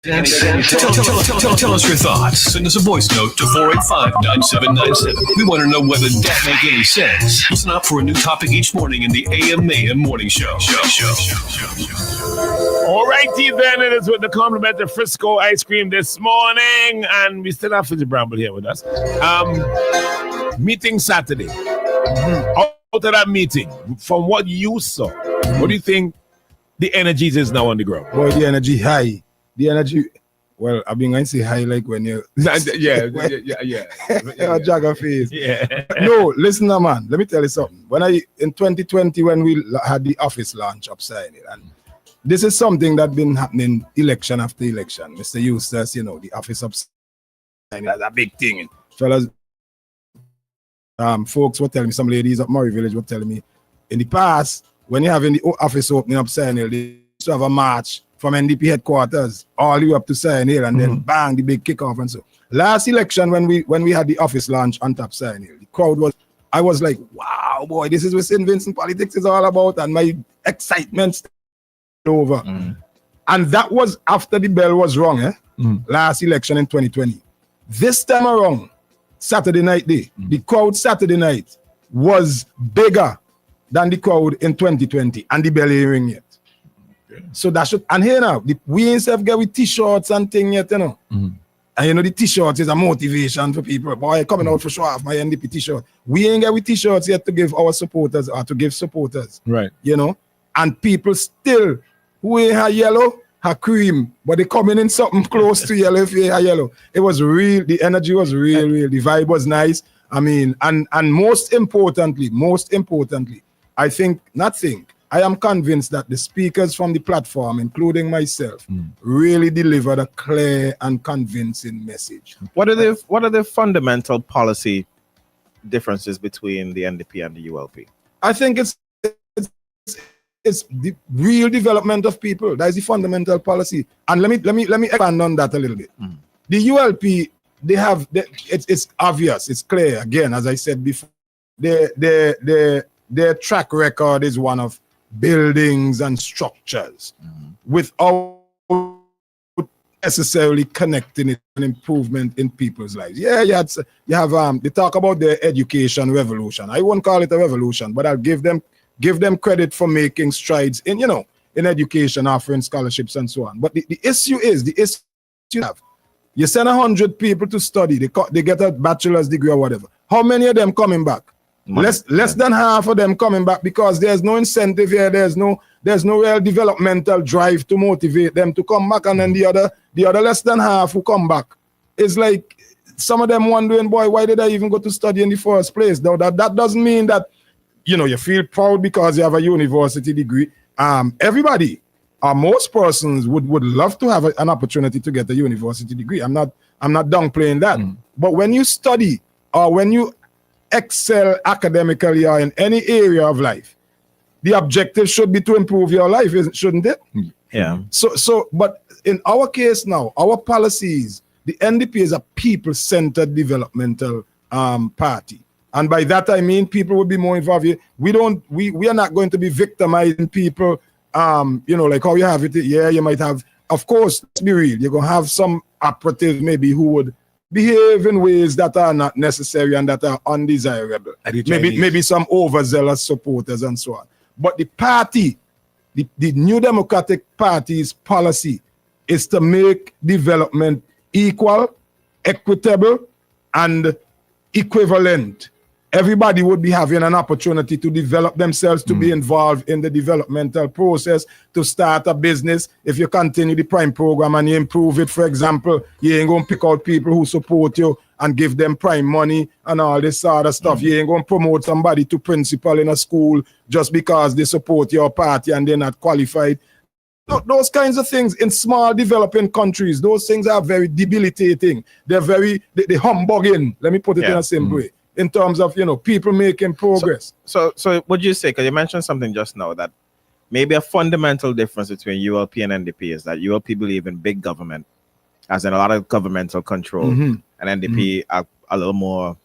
Tell us your thoughts. Send us a voice note to 485-9797. We want to know whether that make any sense. Listen up for a new topic each morning in the AM Mayhem Morning Show. All righty then, it is with the complimentary Frisco ice cream this morning, and we still have Fitz Bramble here with us. Meeting Saturday. Out of that meeting, from what you saw, what do you think the energies is now on the ground? Boy, the energy high. The energy, well, I've been going to say high like when you... yeah. Jagger face. Yeah. No, listen now, man. Let me tell you something. In 2020, when we had the office launch upside it, and this is something that's been happening election after election. Mr. Eustace, the office upside, that's a big thing. Fellas, folks were telling me, some ladies at Murray Village were telling me, in the past, when you're having the office opening up Sign Hill, they used to have a march from NDP headquarters all the way up to Sign Hill, and then bang, the big kickoff and so. Last election, when we had the office launch on top Sign Hill, the crowd I was like, wow, boy, this is what St. Vincent politics is all about, and my excitement over. And that was after the bell was rung, last election in 2020. This time around, Saturday night day, the crowd Saturday night was bigger than the crowd in 2020, and the bell ain't ring yet. So that should, and here now, we ain't self get with t-shirts and thing yet, And the t-shirts is a motivation for people. Boy, coming out for show off my NDP t-shirt. We ain't get with t-shirts yet to give our supporters or to give supporters. Right. And people still who ain't have yellow, have cream, but they coming in something close to yellow if you ain't have yellow. It was real, the energy was real, the vibe was nice. I mean, and most importantly, I am convinced that the speakers from the platform, including myself, really delivered a clear and convincing message. What are the fundamental policy differences between the NDP and the ULP? I think it's the real development of people. That is the fundamental policy. And let me expand on that a little bit. The ULP, it's obvious, it's clear. Again, as I said before, their track record is one of buildings and structures without necessarily connecting it to an improvement in people's lives. You have they talk about the education revolution. I won't call it a revolution, but I'll give them credit for making strides in education, offering scholarships and so on. But the issue you have. You send 100 people to study, they get a bachelor's degree or whatever. How many of them coming back? Less than half of them coming back because there's no incentive here. There's no real developmental drive to motivate them to come back, and then the other less than half who come back is like some of them wondering, boy, why did I even go to study in the first place? Now that doesn't mean that you feel proud because you have a university degree. Everybody, most persons would love to have an opportunity to get a university degree. I'm not downplaying that. But when you study or when you excel academically or in any area of life, the objective should be to improve your life, shouldn't it? Yeah. So, but in our case now, our policies, the NDP is a people-centered developmental party. And by that I mean people will be more involved. We are not going to be victimizing people, like how you have it. Yeah, you might have, of course, let's be real, you're going to have some operatives maybe who would behave in ways that are not necessary and that are undesirable. Maybe some overzealous supporters and so on. But the party, the New Democratic Party's policy is to make development equal, equitable, and equivalent. Everybody would be having an opportunity to develop themselves, to be involved in the developmental process, to start a business. If you continue the Prime program and you improve it, for example, you ain't going to pick out people who support you and give them Prime money and all this sort of stuff. You ain't going to promote somebody to principal in a school just because they support your party and they're not qualified. Those kinds of things in small developing countries, those things are very debilitating. They're they humbugging. Let me put it in a simple way. In terms of, people making progress. So would you say, because you mentioned something just now, that maybe a fundamental difference between ULP and NDP is that ULP believe in big government, as in a lot of governmental control, and NDP are a little more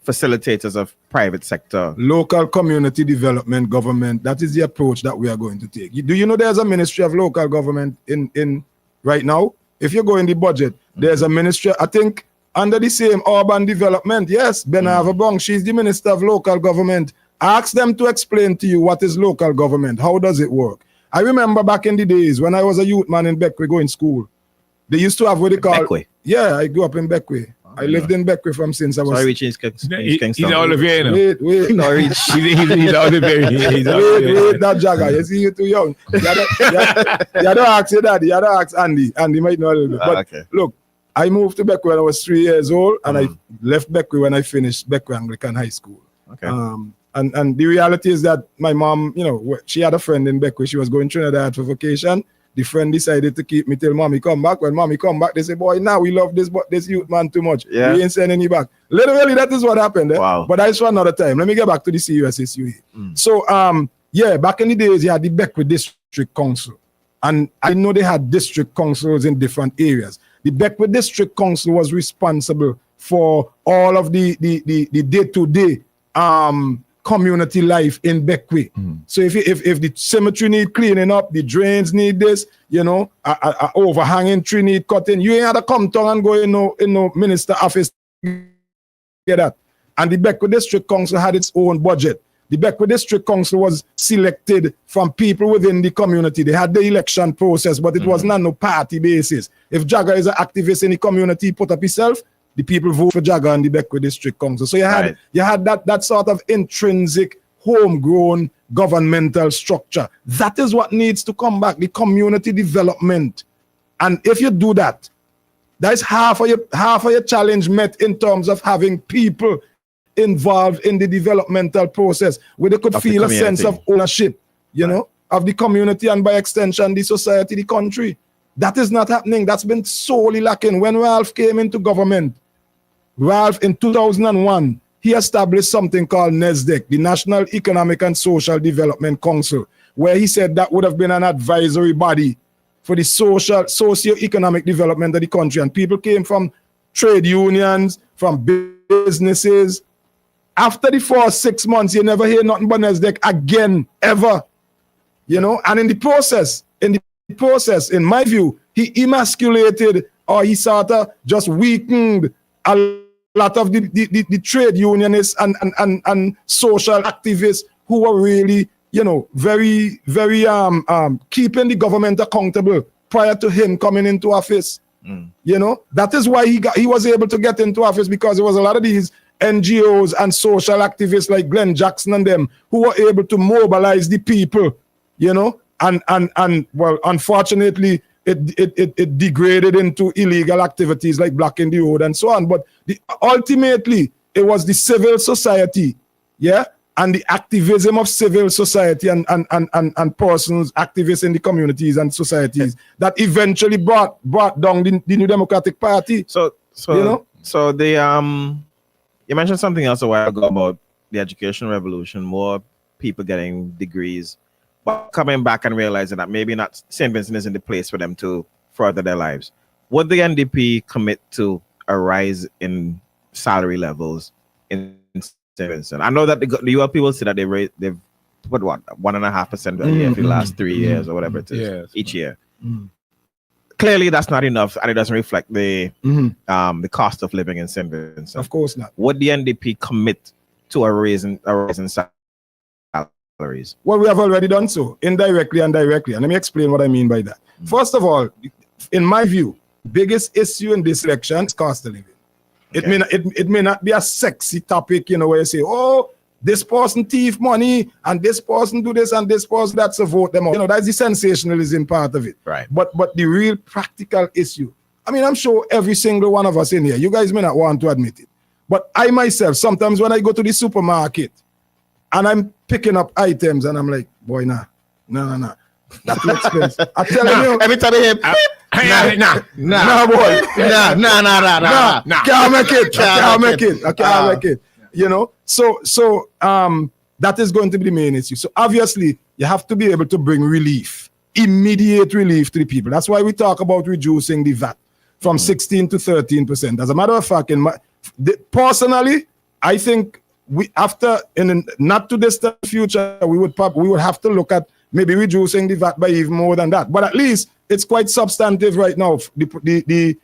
facilitators of private sector. Local community development government. That is the approach that we are going to take. Do you know there's a ministry of local government in right now? If you go in the budget, there's a ministry, I think, under the same urban development. Yes, Benava Bong, she's the minister of local government. Ask them to explain to you what is local government. How does it work? I remember back in the days when I was a youth man in Beckway going to school, they used to have what they call... Beckway? Yeah, I grew up in Beckway. I lived in Beckway from since I was... Sorry, he's all of you, Wait. Norwich. He's all of you. Wait, that Jagger. You see, you're too young. You don't ask your daddy. You don't ask Andy. Andy might know a little bit. But okay. Look, I moved to Beckway when I was 3 years old, and I left Beckway when I finished Beckway Anglican High School. Okay. And the reality is that my mom, you know, she had a friend in Beckway. She was going to Trinidad for vacation. The friend decided to keep me till mommy come back. When mommy come back, they say, boy, now we love this youth man too much. Yeah. We ain't sending you back. Literally, that is what happened. Wow. But that's for another time. Let me get back to the CUSSU. So, yeah, back in the days, you had the Beckway District Council. And I know they had district councils in different areas. The Beckway District Council was responsible for all of the day-to-day community life in Beckway. So if the cemetery need cleaning up, the drains need this, you know, a overhanging tree need cutting, you ain't had to come down and go in no minister office to get that. And the Beckway District Council had its own budget. The Beckway District Council was selected from people within the community. They had the election process, but it was not no party basis. If Jagger is an activist in the community, he put up himself, the people vote for Jagger and the Beckway District Council. So you had that sort of intrinsic, homegrown governmental structure. That is what needs to come back, the community development. And if you do that, that is half of your challenge met in terms of having people involved in the developmental process where they could feel a sense of ownership, you know, of the community and by extension, the society, the country. That is not happening. That's been sorely lacking. When Ralph came into government, Ralph in 2001, he established something called NESDEC, the National Economic and Social Development Council, where he said that would have been an advisory body for the socio-economic development of the country. And people came from trade unions, from businesses. After the first 6 months, you never hear nothing but NESDEC again, ever. You know, and in the process, in my view, he emasculated or he sort of just weakened a lot of the trade unionists and social activists who were really, you know, very, very keeping the government accountable prior to him coming into office. You know, that is why he was able to get into office, because there was a lot of these NGOs and social activists like Glenn Jackson and them who were able to mobilize the people, you know, and well, unfortunately, it degraded into illegal activities like blocking the road and so on. But ultimately, it was the civil society, yeah, and the activism of civil society and persons, activists in the communities and societies that eventually brought down the New Democratic Party. So you know, so the you mentioned something else a while ago about the education revolution, more people getting degrees, but coming back and realizing that maybe not St. Vincent isn't the place for them to further their lives. Would the NDP commit to a rise in salary levels in St. Vincent? I know that the UL people say that they've put 1.5% a year for the last 3 years or whatever it is each year. Clearly, that's not enough, and it doesn't reflect the cost of living in St. Vincent. Of course not. Would the NDP commit to a rise in salaries? Well, we have already done so, indirectly and directly. And let me explain what I mean by that. First of all, in my view, biggest issue in this election is cost of living. It may not be a sexy topic, you know, where you say, oh, this person thief money and this person do this and this person that, so vote them out. You know, that's the sensationalism part of it. Right. But the real practical issue, I mean, I'm sure every single one of us in here, you guys may not want to admit it, but I myself, sometimes when I go to the supermarket and I'm picking up items and I'm like, boy, nah. That's too expensive. I'm telling you. Every time I hear, nah, boy. Nah. Can't make it. You know, so that is going to be the main issue. So obviously, you have to be able to bring relief, immediate relief to the people. That's why we talk about reducing the VAT from 16 to 13%. As a matter of fact, personally, I think we after in the not too distant future we would have to look at maybe reducing the VAT by even more than that. But at least it's quite substantive right now. The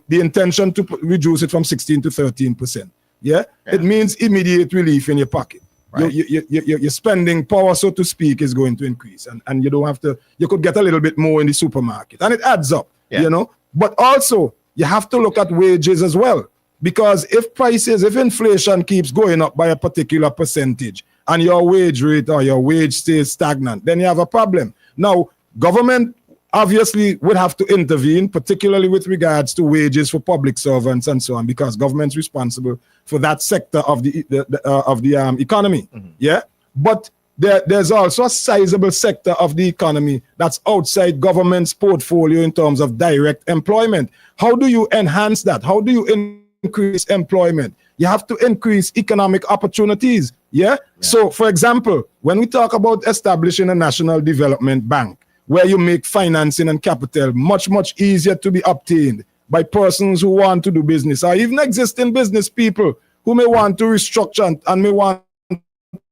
intention to reduce it from 16 to 13%. Yeah, it means immediate relief in your pocket. Right. Your spending power, so to speak, is going to increase, and you don't have to. You could get a little bit more in the supermarket, and it adds up. You know, but also you have to look at wages as well, because if inflation keeps going up by a particular percentage, and your wage rate or your wage stays stagnant, then you have a problem. Now, government obviously would have to intervene, particularly with regards to wages for public servants and so on, because government's responsible for that sector of the economy. Yeah, but there's also a sizable sector of the economy that's outside government's portfolio in terms of direct employment. How do you enhance that? How do you increase employment? You have to increase economic opportunities. Yeah. So, for example, when we talk about establishing a national development bank, where you make financing and capital much, much easier to be obtained by persons who want to do business, or even existing business people who may want to restructure and may want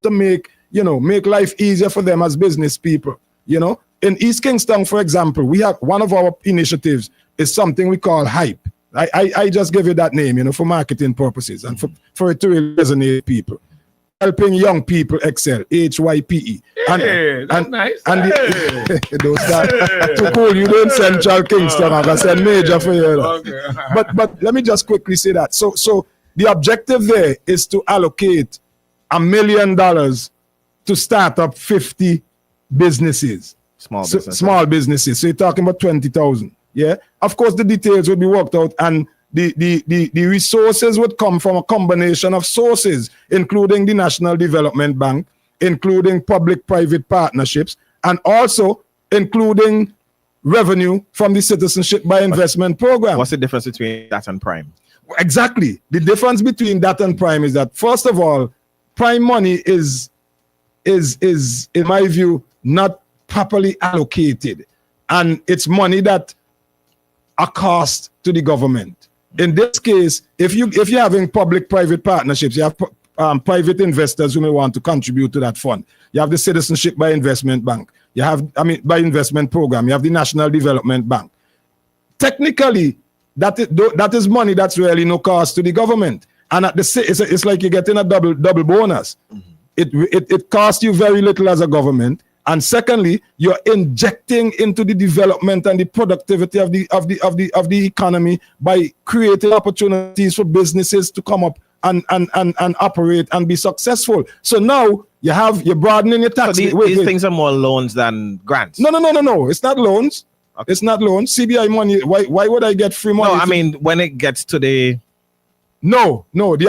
to make life easier for them as business people. In East Kingston, for example, we have one of our initiatives is something we call Hype. I just give it that name, for marketing purposes and for it to really resonate with people. Helping young people excel, HYPE. That's nice. Don't start too cool. You don't Central Kingston. I said major for you. Okay. But let me just quickly say that. So the objective there is to allocate $1 million to start up 50 businesses. Small businesses. So you're talking about 20,000. Yeah. Of course, the details will be worked out, and the resources would come from a combination of sources, including the National Development Bank, including public-private partnerships, and also including revenue from the Citizenship by Investment Program. What's the difference between that and Prime? Exactly. The difference between that and Prime is that, first of all, Prime money is in my view, not properly allocated. And it's money that a cost to the government. In this case, if you're having public-private partnerships, you have private investors who may want to contribute to that fund. You have the Citizenship by Investment Bank. You have, by investment program. You have the National Development Bank. Technically, that is money that's really no cost to the government. And it's like you're getting a double bonus. It costs you very little as a government. And secondly, you're injecting into the development and the productivity of the economy by creating opportunities for businesses to come up and operate and be successful. So now you're broadening your tax. So these things are more loans than grants. No. It's not loans. Okay. It's not loans. CBI money. Why would I get free money? No, I mean when it gets to the No. The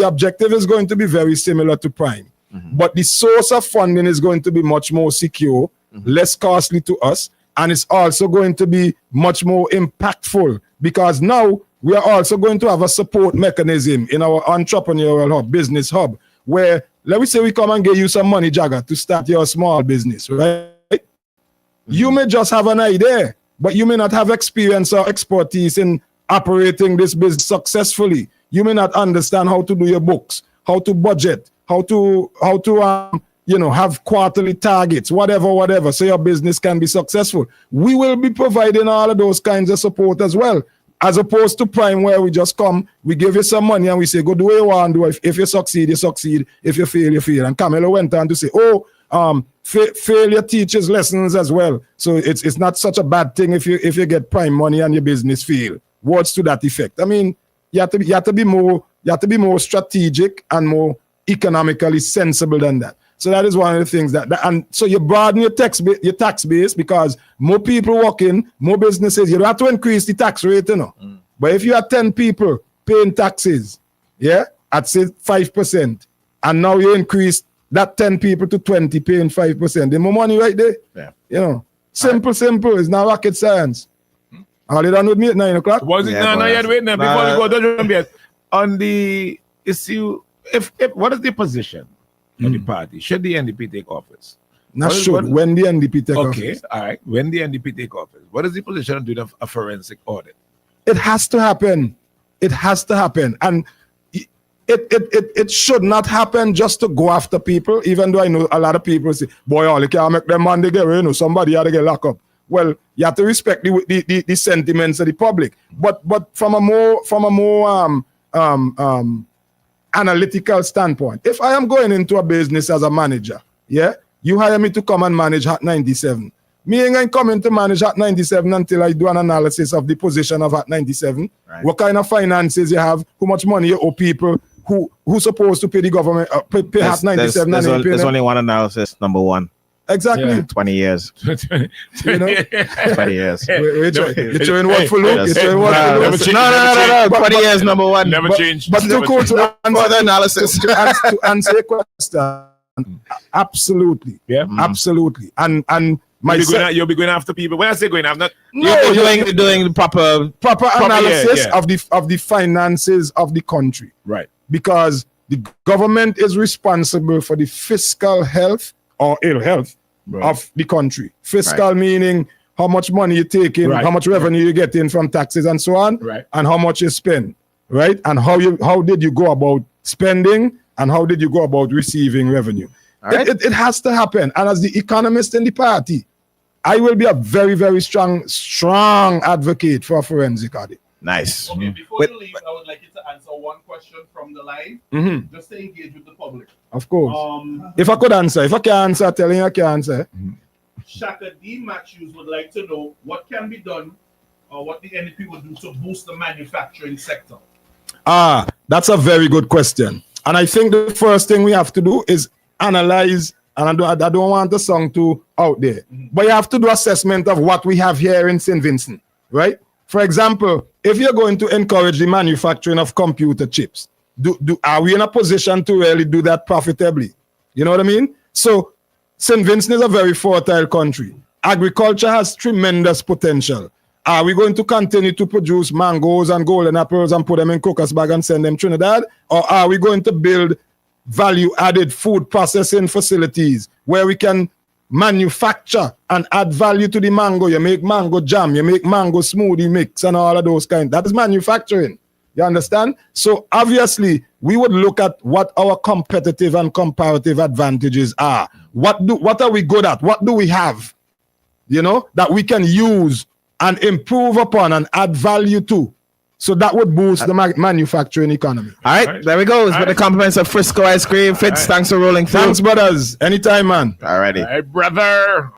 objective is going to be very similar to Prime. But the source of funding is going to be much more secure, less costly to us, and it's also going to be much more impactful, because now we are also going to have a support mechanism in our entrepreneurial hub, business hub, where, let me say, we come and give you some money, Jagger, to start your small business, right? You may just have an idea, but you may not have experience or expertise in operating this business successfully. You may not understand how to do your books, how to budget, how to have quarterly targets, whatever, so your business can be successful. We will be providing all of those kinds of support as well, as opposed to Prime, where we just come, we give you some money and we say, go do what you want to do. If you succeed, you succeed. If you fail, you fail. And Camilo went on to say, failure teaches lessons as well. So it's not such a bad thing if you get Prime money and your business fail. Words to that effect. I mean, you have to be more strategic and more economically sensible than that. So that is one of the things and so you broaden your tax base, because more people work in, more businesses. You don't have to increase the tax rate, But if you have 10 people paying taxes, at say 5%, and now you increase that 10 people to 20 paying 5%, the more money right there. Yeah. Simple. It's not rocket science. Are you done with me at 9 o'clock? Was it? No, yet wait now. Before we go, don't remember yet. On the issue, if what is the position of the party? Should the NDP take office? When the NDP take office. Okay, all right. When the NDP take office, what is the position of doing a forensic audit? It has to happen. And it should not happen just to go after people, even though I know a lot of people say, boy, all you can't make them man they get, you know, somebody had to get locked up. Well, you have to respect the sentiments of the public. But from a more analytical standpoint, if I am going into a business as a manager, yeah, you hire me to come and manage Hot 97. Me ain't going to come in to manage Hot 97 until I do an analysis of the position of Hot 97. Right. What kind of finances you have, how much money you owe people, who's supposed to pay the government, pay Hot 97. There's only one analysis, number one. Exactly. Yeah. 20 years. You know? 20 years. You're showing what for look? You're showing what for look? No. 20 years, number one. Never change. But too cool to answer the analysis. To answer your question, absolutely. Yeah. Absolutely. And you'll be going after people. When I say going after, you're doing the proper analysis of the finances of the country. Right. Because the government is responsible for the fiscal health or ill health of the country. Fiscal meaning how much money you take in, how much revenue you get in from taxes and so on, and how much you spend, right? And how did you go about spending, and how did you go about receiving revenue? Right. It has to happen. And as the economist in the party, I will be a very, very strong advocate for a forensic audit. Nice. Okay, before you leave, I would like you to answer one question from the line, just to engage with the public. Of course. If I could answer, if I can answer, telling you I can answer. Shaka D. Matthews would like to know what can be done or what the NDP will do to boost the manufacturing sector. That's a very good question. And I think the first thing we have to do is analyze, and I don't want the song to out there, but you have to do assessment of what we have here in St. Vincent, right? For example, if you're going to encourage the manufacturing of computer chips, are we in a position to really do that profitably? You know what I mean? So St. Vincent is a very fertile country. Agriculture has tremendous potential. Are we going to continue to produce mangoes and golden apples and put them in cookers bag and send them Trinidad? Or are we going to build value-added food processing facilities where we can manufacture and add value to the mango? You make mango jam, you make mango smoothie mix and all of those kinds. That is manufacturing. You understand? So obviously, we would look at what our competitive and comparative advantages are. What are we good at? What do we have, you know, that we can use and improve upon and add value to? So that would boost the manufacturing economy. All right, there we go. With the compliments of Frisco Ice Cream. Fitz, thanks for rolling through. Thanks, brothers. Anytime, man. Alrighty. Hey, brother.